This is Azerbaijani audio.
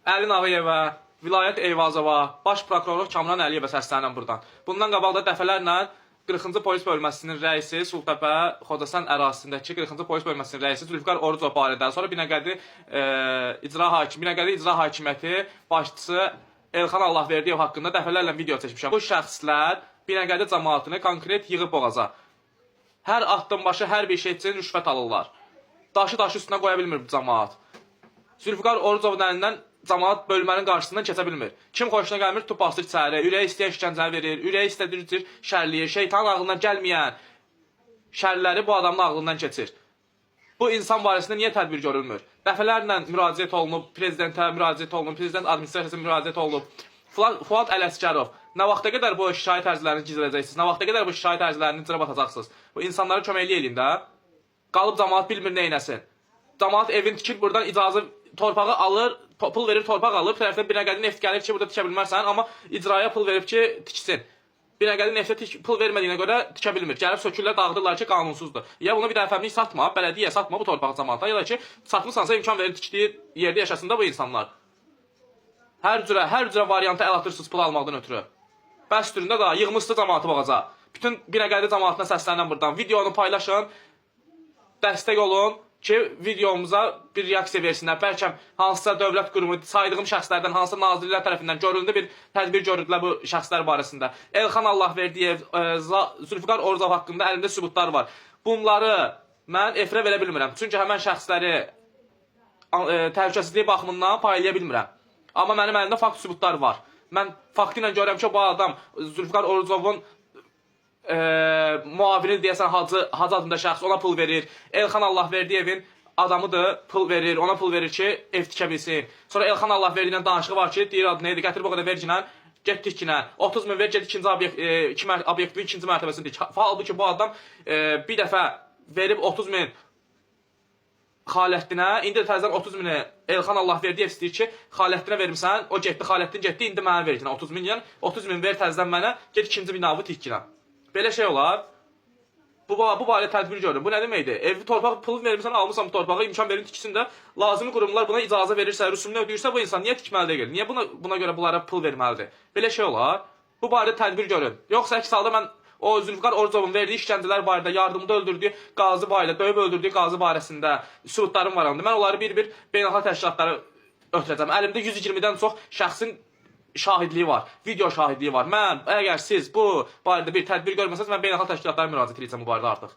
Əlin Ağayevə, Vilayət Eyvazova, Baş Prokurorluq Kamran Əliyevə səslənirəm buradan. Bundan qabaq da dəfələrlə 40-cı polis bölməsinin rəisi Sultəpə Xocasən ərazisindəki 40-cı polis bölməsinin rəisi Zülfikar Orucov barədə, sonra Binəqədi İcra Hakimiyyəti başçısı Elxan Allahverdiyev haqqında dəfələrlə video çəkmişəm. Bu şəxslər Binəqədi cəmaatını konkret yığıb boğaza. Hər addım başı, hər bir şey üçün rüşvət alırlar. Daşı üstünə qoya bilmir bu cəmaat. Zülfikar Orucovun əlindən cəmaat bölmənin qarşısından keçə bilmir. Kim xoşuna gəlmir, tut basır içəri, ürəyi istəyən işgəncəni verir, ürəyi istədiyi cür şərliyir, şeytanın ağlından gəlməyən şərləri bu adamın ağlından keçir. Bu insan barəsində niyə tədbir görülmür? Dəfələrlə müraciət olunub, prezidentə müraciət olunub, prezident administrasiyasına müraciət olunub. Fuad Ələsgərov, nə vaxta qədər bu şikayət ərzlərini gizlədəcəksiniz, nə vaxta qədər bu şikayət ərzlərini cırıb atacaqsınız? Bu insanlara köməkli eləyin də. Qalıb cəmaat bilmir neynəsin. Cəmaat evin tikir, buradan icazə torpağı alır, pul verir, torpaq alır, bir tərəfdən Binəqədi neft gəlir ki, burada tikə bilmərsən, amma icraya pul verib ki, tiksin. Binəqədi neftə pul vermədiyinə görə tikə bilmir. Gəlib sökürlər, dağıdırlar ki, qanunsuzdur. Ya bunu bir dəfəmlik satma, bələdiyyə satma bu torpağı cəmaata, ya da ki, satmısansa imkan verir tikdiyi yerdə yaşasın da bu insanlar. Hər cürə variantı əl atırsınız pul almaqdan ötürü. Bəs türündə da yığmışdı cəmaatı boğaza. Bütün Binəqədi cəmaatına səslənən buradan. Videonu paylaşın, dəstək olun ki, videomuza bir reaksiya versinlər. Bəlkə hansısa dövlət qurumu, saydığım şəxslərdən, hansısa nazirlər tərəfindən görüldü bir tədbir görüldülər bu şəxslər barəsində. Elxan Allahverdiyev, Zülfikar Orucov haqqında əlimdə sübutlar var. Bunları mən efirə verə bilmirəm. Çünki həmən şəxsləri təhlükəsizliyi baxımından paylaya bilmirəm. Amma mənim əlimdə fakt sübutlar var. Mən faktı ilə görürəm ki, bu adam Zülfikar Orucovun muavini deyəsən Hacı adında şəxs ona pul verir. Elxan Allahverdiyevin adamıdır, pul verir, ona pul verir ki, ev tikə bilsin. Sonra Elxan Allahverdiyevlə danışığı var ki, deyir adı neydi, gətir bu qədər verginə, get tikinə. 30 min ver, get ikinci obyektin ikinci mərtəbəsini dik. Halbuki bu adam bir dəfə verib 30 min Xaləddinə, indi təzədən 30 mini Elxan Allahverdiyev istəyir ki, Xaləddinə vermirsən, o getdi, Xaləddin getdi, indi mənə verginə 30 min, yəni 30 min ver təzədən mənə, get ikinci binavı tikinə. Belə şey olar. Bu barədə tədbir görün. Bu nə deməkdir? Evi torpaq pulu vermirsən, almısan bu torpağı, imkan verin tiksin də, lazımi qurumlar buna icazə verirsə, rüsumunu ödəyirsə bu insan niyə tikməli deyil? Niyə buna görə bunlara pul verməlidir? Belə şey olar. Bu barədə tədbir görün. Yoxsa əks halda mən o Zülfikar Orucovun verdiyi işgəncələr barədə, yardımda öldürdüyü qazi barədə, döyüb öldürdüyü qazi barəsində sübutlarım var. Mən onları bir-bir beynəlxalq təşkilatlara ötürəcəm. Əlimdə 120-dən çox şəxsin şahidliyi var, video şahidliyi var. Mən, əgər siz bu barədə bir tədbir görməsəniz, mən beynəlxalq təşkilatlara müraciət edəcəm bu barədə artıq.